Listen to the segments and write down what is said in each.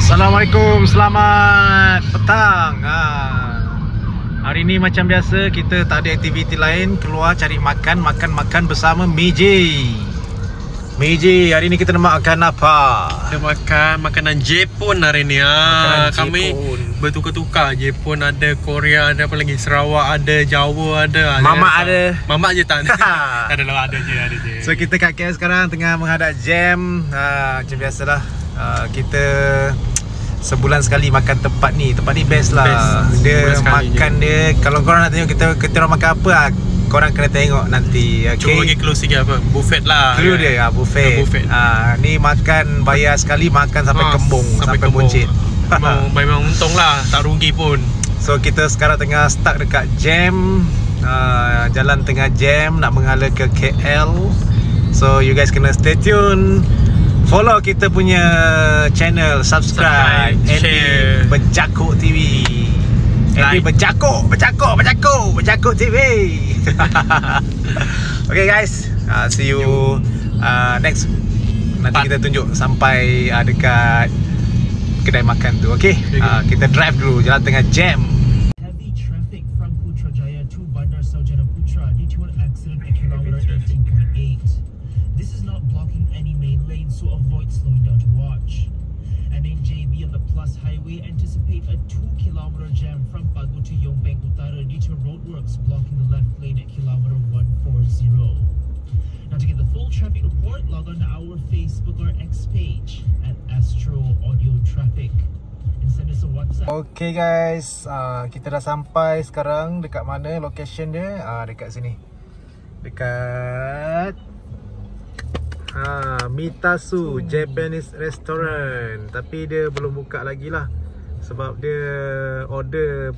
Assalamualaikum, selamat petang. Hari ni macam biasa, kita tak ada aktiviti lain, keluar cari makan bersama Meiji. Meiji, hari ni kita nak makan apa? Kita makan makanan Jepun hari ni. Kami bertukar-tukar. Jepun ada, Korea ada, apa lagi, Sarawak ada, Jawa ada. Mamak ada. Mamak je tak ada. Adalah ada je. So kita kat KL sekarang tengah menghadap jam. Macam biasalah, kita sebulan sekali makan tempat ni. Tempat ni best lah. Dia makan je. Dia, kalau korang nak tengok kita orang makan apa, korang kena tengok nanti. Cuba bagi clue sikit apa. Buffet lah. Clue dia buffet. Ni makan bayar sekali, makan sampai kembung, sampai buncit. Memang untung lah, tak rugi pun. So kita sekarang tengah stuck dekat jam, jalan tengah jam nak menghala ke KL. So you guys kena stay tune. Follow kita punya channel, subscribe, share Berjakuk TV. Like. Berjakuk TV. Okay guys, see you next. Nanti kita tunjuk sampai dekat kedai makan tu. Okay, kita drive dulu, jalan tengah jam. Heavy traffic from Putrajaya to Bandar Saujana Putra due to an accident at kilometer 18.8. This is not blocking any main lane, so avoid slowing down to watch. And in JB on the Plus Highway, anticipate a 2-kilometer jam from Pagu to Yongbeng Utara due to roadworks blocking the left lane at kilometer 140. Now to get the full traffic report, log on to our Facebook or X page at Astro Audio Traffic and send us a WhatsApp. Okay guys, kita dah sampai sekarang. Dekat mana location dia? Dekat sini. Dekat Mitasu Japanese Restaurant. Tapi dia belum buka lagi lah, sebab dia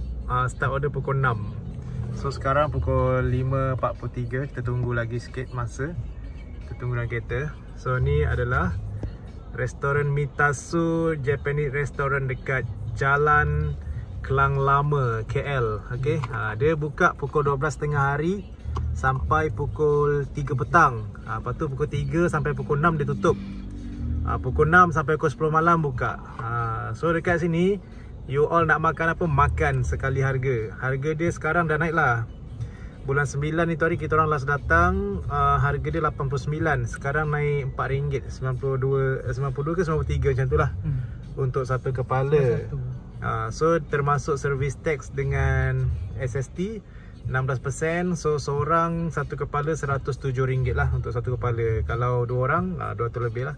start order pukul 6. So sekarang pukul 5.43. Kita tunggu lagi sikit masa. Kita tunggu dalam kereta. So ni adalah restoran Mitasu Japanese Restaurant dekat Jalan Klang Lama, KL. Okay, dia buka pukul 12.30 hari sampai pukul 3 petang. Lepas tu pukul 3 sampai pukul 6 dia tutup. Pukul 6 sampai pukul 10 malam buka. So dekat sini, you all nak makan apa, makan sekali harga. Harga dia sekarang dah naik lah. Bulan 9 itu hari kita orang last datang, harga dia 89. Sekarang naik RM4, 92 ke 93 macam tu lah. Untuk satu kepala. So termasuk service tax dengan SST 16%. So seorang satu kepala RM107 lah untuk satu kepala. Kalau dua orang, 200 lebih lah.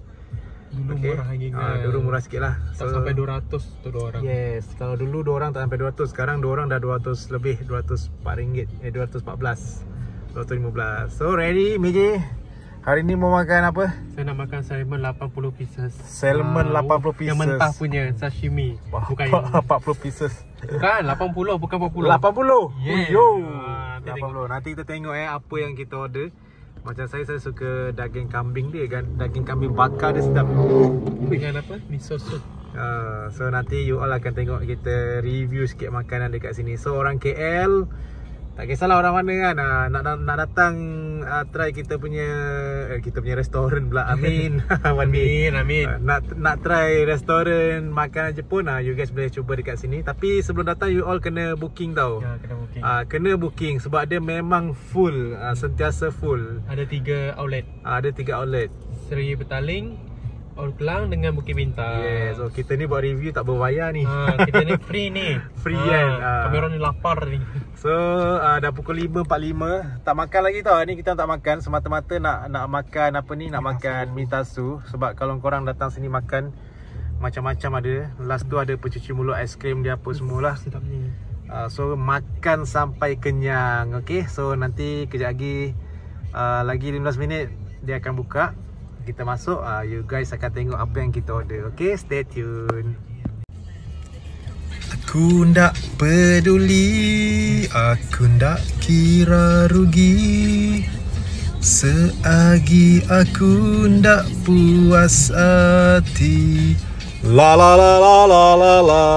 Dulu murah lagi kan. Dulu murah sikit lah. Tak sampai 200 untuk dua orang. Yes, kalau dulu dua orang tak sampai 200. Sekarang dua orang dah 200 lebih, RM204, 214, 215. So ready Meiji? Hari ni mau makan apa? Saya nak makan salmon 80 pieces. Salmon 80 pieces. Yang mentah punya, sashimi. Bukan 40 pieces. Bukan, 80 bukan 40. 80? Yeah. Yo. 80. Nanti kita tengok apa yang kita order. Macam saya suka daging kambing dia kan. Daging kambing bakar dia sedap. Dengan apa? Miso soup. So nanti you all akan tengok kita review sikit makanan dekat sini. So orang KL, tak kisahlah orang mana kan, nak datang try kita punya restoran pula. Amin. Amin. Nak try restoran makanan Jepun, you guys boleh cuba dekat sini. Tapi sebelum datang you all kena booking tau. Ya, kena booking. Kena booking sebab dia memang full, sentiasa full. Ada 3 outlet. Ada 3 outlet. Seri Petaling, All Kelang dengan Bukit Bintang. Yes, so kita ni buat review tak berbayar ni. Kita ni free ni. Free kan. Kami orang ni lapar ni. So dah pukul 5.45. Tak makan lagi tau. Ni kita tak makan, semata-mata nak makan apa ni, nak makan Mitasu. Sebab kalau korang datang sini makan, macam-macam ada. Last tu ada pencuci mulut, aiskrim dia apa semualah. Sedapnya. So makan sampai kenyang. Okay, so nanti kejap lagi 15 minit dia akan buka. Kita masuk, you guys akan tengok apa yang kita order. Okay, stay tune. Aku ndak peduli, aku ndak kira rugi, selagi aku ndak puas hati. La la la la la la la.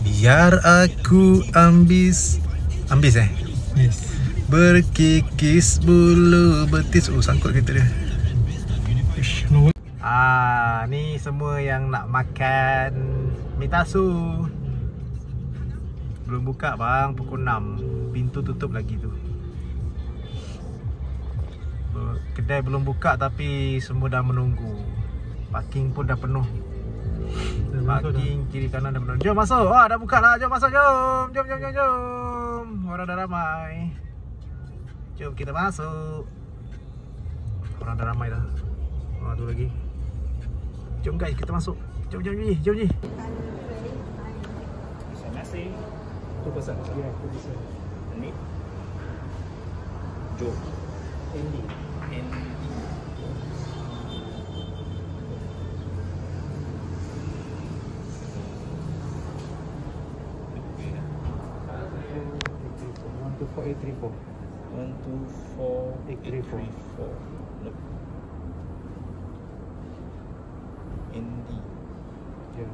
Biar aku ambis. Yes. Berkikis bulu betis. Sangkut kereta dia. Ni semua yang nak makan mitasu. Belum buka bang, pukul 6. Pintu tutup lagi tu. Kedai belum buka tapi semua dah menunggu. Parking pun dah penuh. Parking kiri kanan dah penuh. Jom masuk. Dah buka lah. Jom masuk. Jom. Orang dah ramai. Jom kita masuk. Orang dah ramai dah. Tu lagi. Jom guys, kita masuk. Jom Ji. Nasi. Tu pesan. Ya, tu pesan. Ini. Jom. Andy. One, two, four, 834. Nope. Andy. Ya.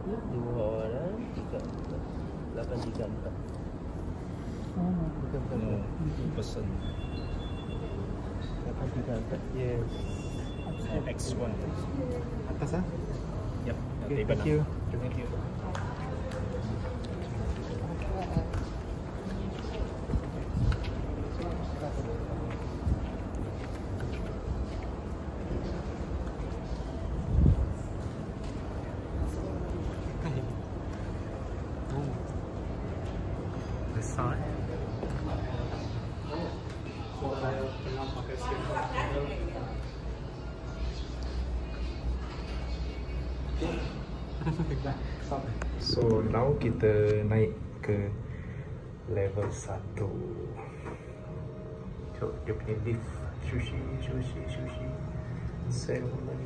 2 orang 834. Bukan. No, 2 person. 834. Yes. X1. Atas ah? Yep. Okay, thank you. Thank you. Besar. So now kita naik ke level 1. So dia punya lift. Sushi. Salmon.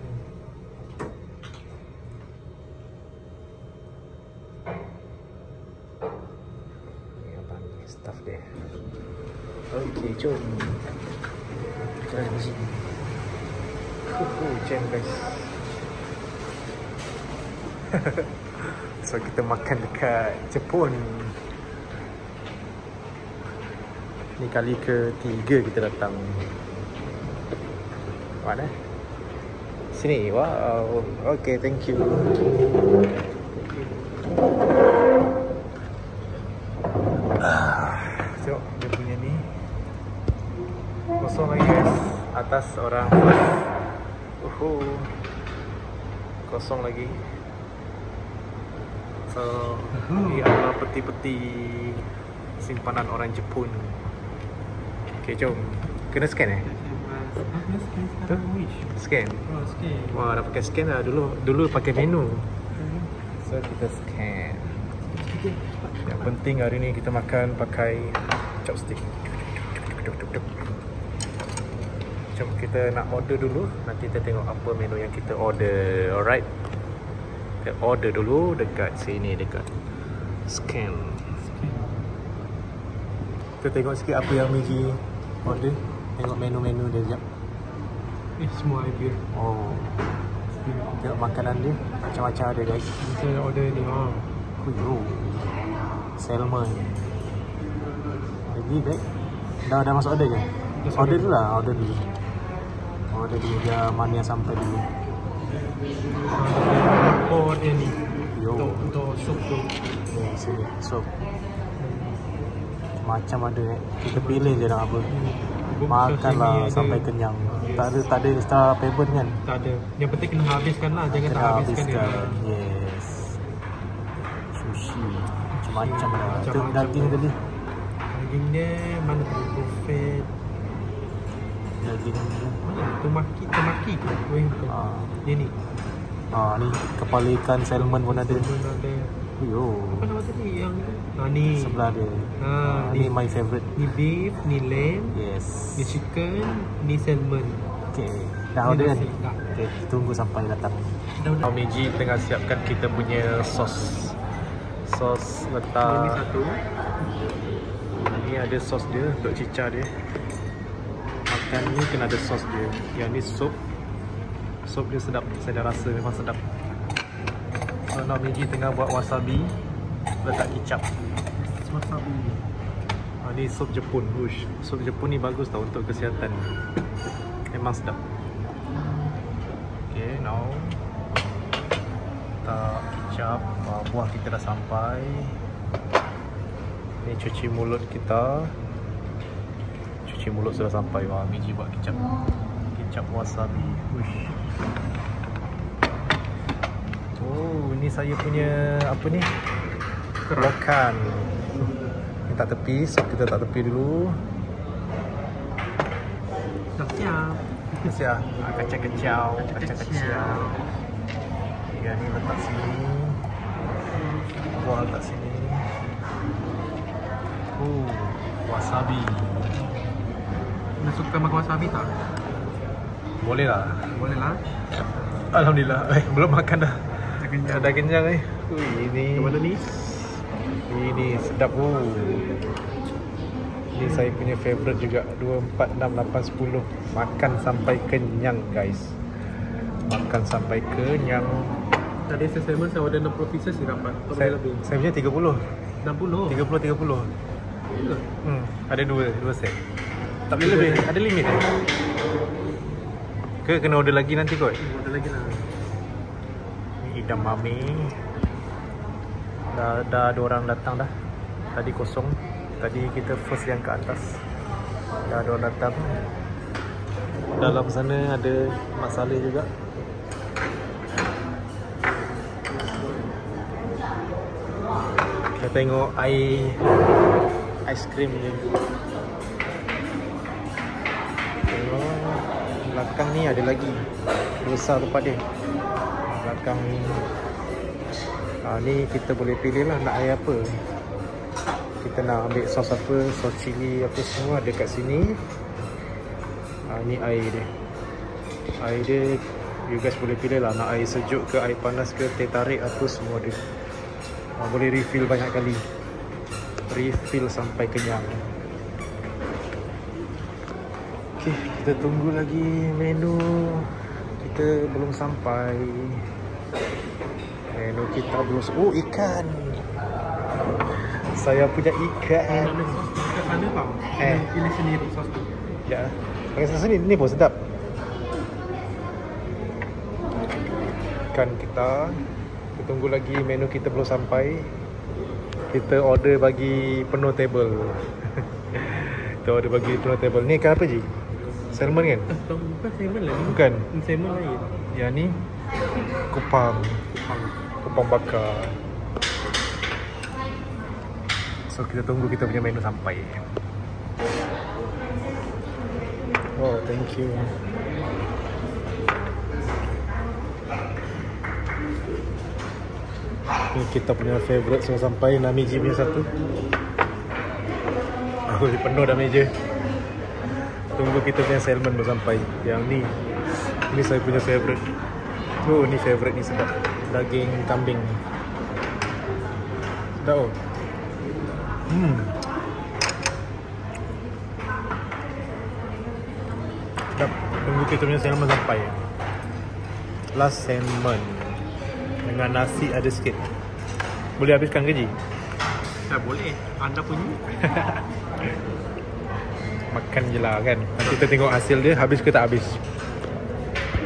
Ni abang ni staff dia. Okay, jom. Kita di sini. Jam guys. So kita makan dekat Jepun. Ni kali ke-3 kita datang. Mana? Sini. Wow. Okay, thank you. Tengok dia punya ni. Kosong lagi guys. Atas orang first. Kosong lagi. So, ini adalah peti-peti simpanan orang Jepun. Okay, jom. Kena scan Tu? Scan. Wah, dah pakai scan dah. Dulu pakai menu. So, kita scan. Yang penting hari ni kita makan pakai chopstick. Jom kita nak order dulu. Nanti kita tengok apa menu yang kita order. Alright. Kita order dulu dekat sini, dekat scan. Kita tengok sikit apa yang Miji order. Tengok menu-menu dia sekejap. Semua idea. Oh, tengok makanan dia. Macam-macam ada guys. Kita order ni. Salmon. Lagi baik. Dah masuk order ke? Order dulu lah. Order dulu biar mana yang sampai dulu. Order ni. Untuk sup tu. Sini sup. Macam ada kita pilih je nak apa. Makanlah sampai kenyang. Tak ada star payment kan? Tak ada. Yang penting kena habiskan lah. Jangan tak habiskan dia. Yes. Sushi macam-macam lah. Tengok daging tadi. Daging dia mana tu? Buffet. Daging Temaki ke? Bukan. Dia ni. Ni kepala ikan salmon pun ada. Ada. Apa nama tadi yang ni sebelah dia. Ni my favourite. Ni beef, ni lamb. Yes. Ni chicken, ni salmon. Okay. Dah order kan? Okay, tunggu sampai datang. Meiji tengah siapkan kita punya sos. Sos letak. Ini satu. Ni ada sos dia untuk cicah dia. Makan ni kena ada sos dia. Yang ni sup. Sup dia sedap. Saya dah rasa memang sedap. So now Meiji tengah buat wasabi. Letak kicap. Wasabi. Ni sup Jepun. Sup Jepun ni bagus tau untuk kesihatan. Memang sedap. Okay, kecap. Buah kita dah sampai. Ni cuci mulut kita. Cuci mulut sudah sampai. Wah, Miji buat kecap. Kecap wasabi. Uish. Oh, ini saya punya apa ni? Kerokan. Ini tak tepi, so kita tak tepi dulu. Siap. Siap. Kacang-kacau. Kacang-kacau. Ya, ni letak sini. Buah letak sini. Oh, wasabi. Anda suka makan wasabi tak? Boleh lah. Boleh lah. Alhamdulillah. Belum makan dah. Dah kenyang. Dah kenyang Ui, ini. Mana ni? Ini sedap. Ini saya punya favourite juga. 2, 4, 6, 8, 10. Makan sampai kenyang guys. Makan sampai kenyang. Tadi saya salmon saya order 60 pieces ni dapat. Saya punya 30. 60. 30. Ya. Ada 2 set. Tak boleh lebih. Ada limit ke kena order lagi nanti kot? Order lagi lah. Ni idam mami. Dah ada orang datang dah. Tadi kosong. Tadi kita first yang ke atas. Dah ada orang datang. Dalam sana ada masalah juga. Kita tengok air aiskrim ni. Tengok belakang ni ada lagi. Besar tempat dia. Belakang ni. Ni kita boleh pilih lah nak air apa. Kita nak ambil sos apa, sos cili apa semua ada kat sini. Ni air dia. Air dia you guys boleh pilih lah nak air sejuk ke air panas ke teh tarik apa semua ada. Boleh refill banyak kali. Refill sampai kenyang. Okay, kita tunggu lagi menu. Kita belum sampai. Menu kita belum. Oh, ikan. Saya punya ikan. Dekat sana tau. Pilih sendiri sos tu. Ya. Pakai sos ni pun sedap. Ikan kita. Kita tunggu lagi menu kita belum sampai. Kita order bagi penuh table. Kita order bagi penuh table. Ni ikan apa Ji? Salmon kan? Bukan salmon lah ni. Bukan. Salmon lain. Yang ni kupang. Kupang bakar. So kita tunggu kita punya menu sampai. Oh, thank you. Ni kita punya favourite semua sampai. Namiji punya satu. Oh, penuh dah meja. Tunggu kita punya salmon baru sampai. Yang ni. Ini saya punya favourite. Oh, ni favourite ni sedap. Daging kambing. Sedap oh. Sedap. Tunggu kita punya salmon sampai. Last salmon. Dengan nasi ada sikit. Boleh habiskan ke Ji? Tak boleh. Anda punya. Makan je lah kan. Nanti kita tengok hasil dia habis ke tak habis.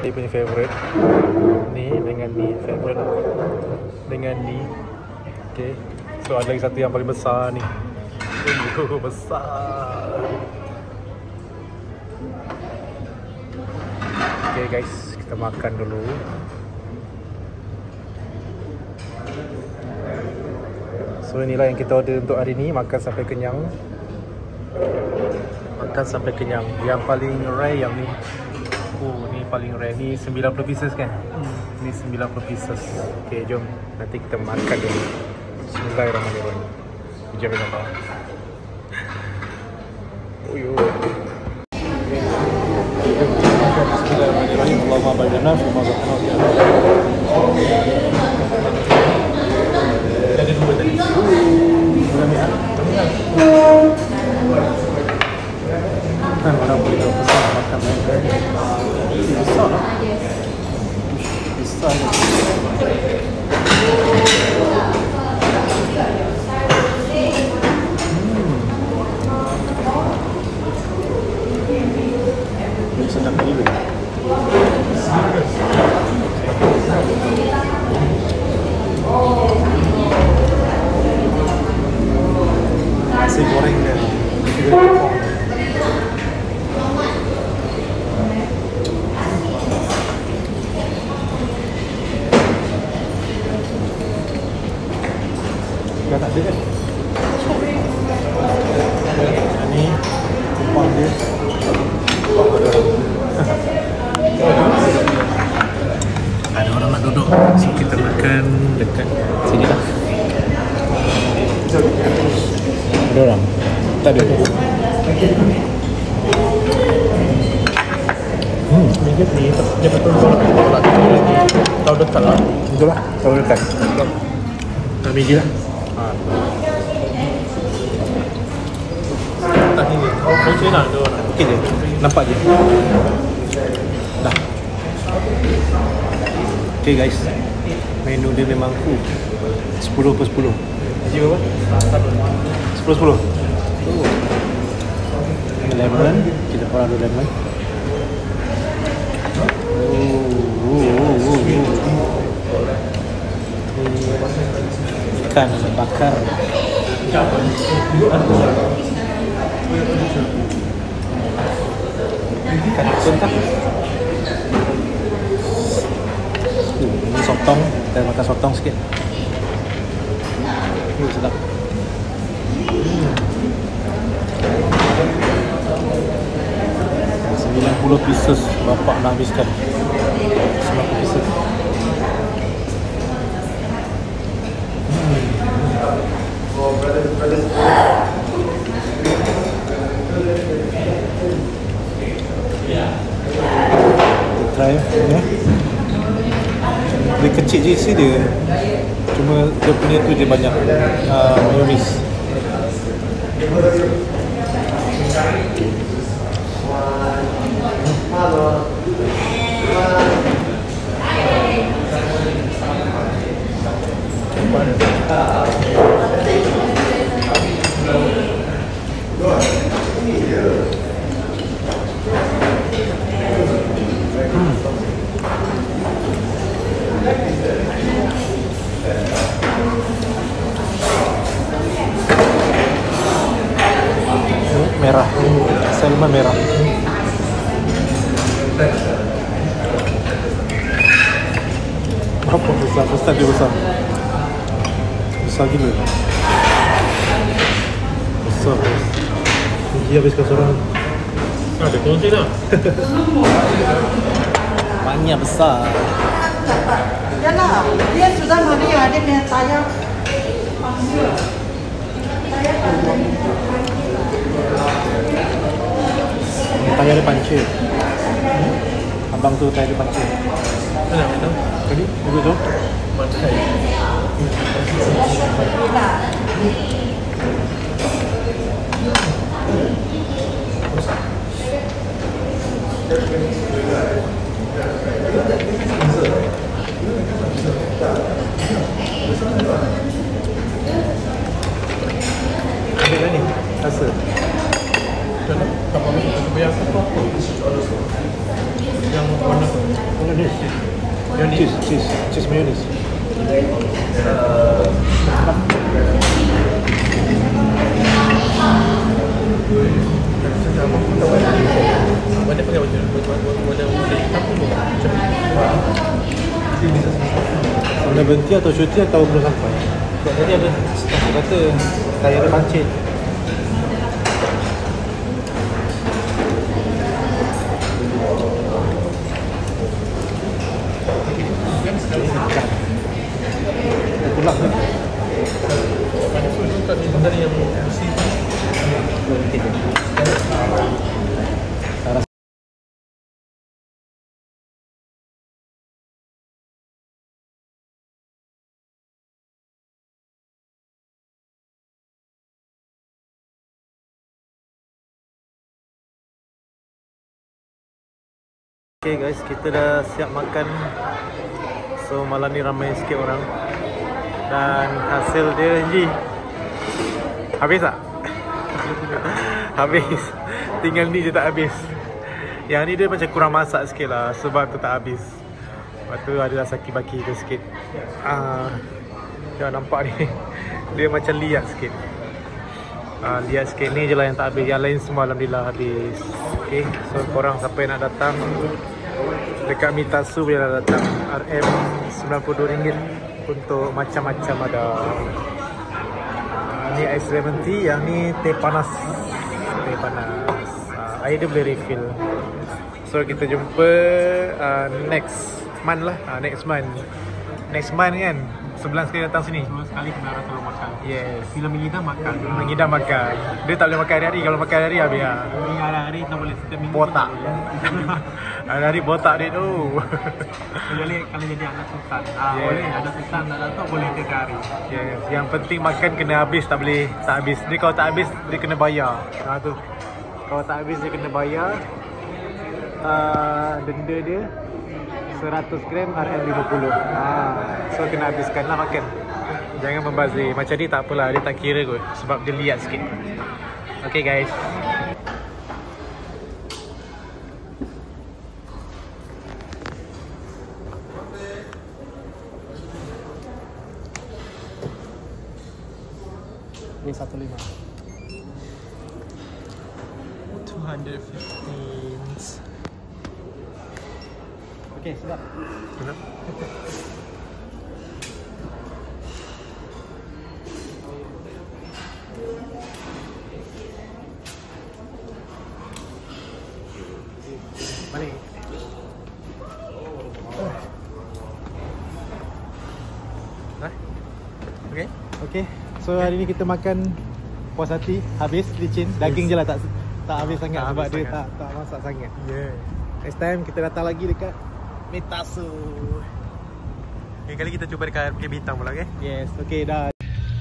Dia punya favourite. Ni dengan ni favourite. Dengan ni. Okay. So ada lagi satu yang paling besar ni. Oh, besar. Okay guys, kita makan dulu. So inilah yang kita order untuk hari ni. Makan sampai kenyang. Makan sampai kenyang. Yang paling rare yang ni. Oh, ni paling rare. Ni 90 pieces kan? Ni 90 pieces. Okay, jom. Nanti kita makan dulu. Bismillahirrahmanirrahim. Jom kita makan. Oh yo. Bismillahirrahmanirrahim. Allahumma bayyana fi ma zakana. Ada dua tadi. Kan orang boleh pesan makan makan. Besar lah. Besar. Sedap gila. tak ada kan? Ini kupang dia. Ada orang nak duduk, so kita makan dekat sini lah. Ada orang? Tak ada. Dia betul kalau tahu dekat lah. Betul lah, tahu dekat. Tak biji lah. Tak ini. Oh, macam nak ada orang. Okey je. Nampak je. Dah. Okay guys, menu dia memang full. 10/10. Gaji berapa? 10/10. Lemon, kita parah dulu lemon. Ikan bakar. Ikan centang. Ini sotong, kita makan sotong sikit. Sedap. 90 pieces bapak nak habiskan. 90 pieces. Try ya. Dia kecil je isi dia. Cuma dia punya tu dia banyak mayonis. Merah, salmon merah. Berapa besar? Besar dia besar. Besar gila. Besar. Dia habiskan seorang. Ada konten lah. Banyak besar. Yalah, dia sudah mana ada punya tayar. Tayar dia pancit. Abang tu tayar dia pancit. Mana? Tadi? Tunggu tu. Ambil lah ni, rasa. Yang warna Mayonnaise. Cheese mayonnaise. Mana pakai warna hitam pun macam Anda berhenti atau cuti atau belum sampai? Tadi ada staff kata tayar dia pancit. Pulak kan? ada yang mesti Okay guys, kita dah siap makan. So malam ni ramai sikit orang. Dan hasil dia Ji, habis tak? Habis. Tinggal ni je tak habis. Yang ni dia macam kurang masak sikit lah, sebab tu tak habis. Lepas tu adalah saki-baki dia sikit. Jangan nampak ni. Dia macam liat sikit. Lihat sikit ni je lah yang tak habis. Yang lain semua alhamdulillah habis. Okay, so korang siapa yang nak datang dekat Mitasu boleh datang. RM RM92 untuk macam-macam ada. Ini ice lemon tea, yang ni teh panas. Teh panas. Air dia boleh refill. So kita jumpa next month lah. Next month kan. Sebulan sekali datang sini. Sebulan sekali kena rasa kalau makan. Yes. Bila mengidam makan. Mengidam makan. Dia tak boleh makan hari-hari. Kalau makan hari-hari habis lah. Ini hari-hari tak boleh setiap minggu. Botak. Hari-hari botak dia tu. Kecuali kalau jadi anak sultan. Yeah. Boleh ada sultan nak datang boleh ke hari. Yes. Yang penting makan kena habis, tak boleh tak habis. Dia kalau tak habis dia kena bayar. Tu. Kalau tak habis dia kena bayar. Denda dia 100 gram RM50. So kena habiskan lah makan. Jangan membazir. Macam ni tak apalah, dia tak kira kot. Sebab dia liat sikit. Okay guys. Ni 15. 215. Okay, sedap. Sedap. Balik. Okay. Okay. So hari ni kita makan puas hati, habis licin. Daging je lah tak habis sangat sebab dia tak masak sangat. Yeah. Next time kita datang lagi dekat Mitasu. Kali kita cuba dekat Bukit Bintang pula, okay? Yes, okay dah.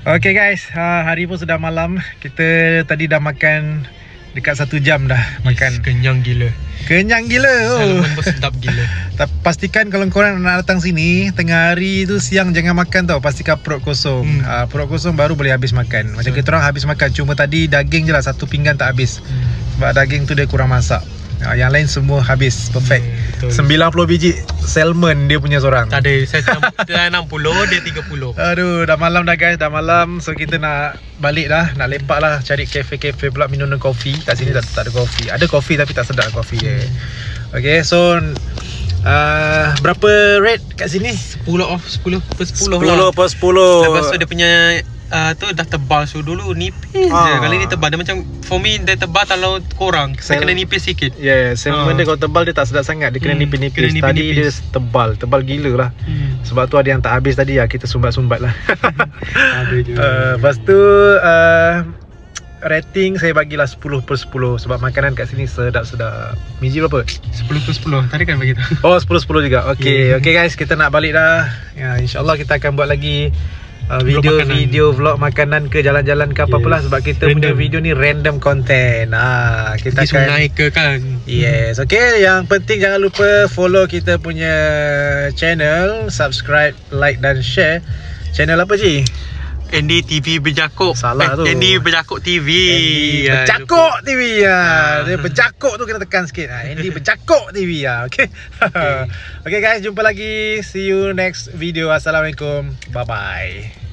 Okay guys, hari pun sudah malam. Kita tadi dah makan dekat 1 jam dah makan. Kenyang gila. Kenyang gila. Salmon pun sedap gila. Pastikan kalau korang nak datang sini tengah hari tu, siang jangan makan tau. Pastikan perut kosong. Perut kosong baru boleh habis makan. Macam kita orang habis makan. Cuma tadi daging je lah 1 pinggan tak habis. Sebab daging tu dia kurang masak. Yang lain semua habis. Perfect. 90 biji salmon dia punya seorang. Tak ada. Saya 60, dia 30. Aduh, dah malam dah guys. Dah malam. So kita nak balik dah. Nak lepak lah. Cari kafe-kafe pula minum kopi. Kat sini tak ada kopi. Ada kopi tapi tak sedap kopi dia. Okay, so berapa rate kat sini? 10 per 10 10 lah. per 10. Lepas tu dia punya tu dah tebal. So dulu nipis je. Kali ni tebal. Dia macam, for me dia tebal kalau korang saya kena nipis sikit. Yeah, salmon dia kalau tebal dia tak sedap sangat. Dia kena nipis-nipis. Tadi dia tebal gila lah. Sebab tu ada yang tak habis tadi lah. Kita sumbat-sumbat lah. Ada je. Lepas tu rating saya bagilah 10 per 10. Sebab makanan kat sini sedap-sedap. Miji berapa? 10 per 10. Tadi kan bagi tahu. Oh, 10 juga. Okay, okay guys, kita nak balik dah. Ya, InsyaAllah kita akan buat lagi video vlog makanan ke jalan-jalan ke apa-apalah. Sebab kita punya video ni random content. Kita akan sungai ke kan. Yes. Okay, yang penting jangan lupa follow kita punya channel, subscribe, like dan share. Channel apa Ji? Andy TV Berjakuk. Salah tu. Andy Berjakuk TV. Andy Berjakuk TV. Dia berjakuk tu kena tekan sikit. Andy Berjakuk TV. Okay. Okay guys, jumpa lagi. See you next video. Assalamualaikum. Bye bye.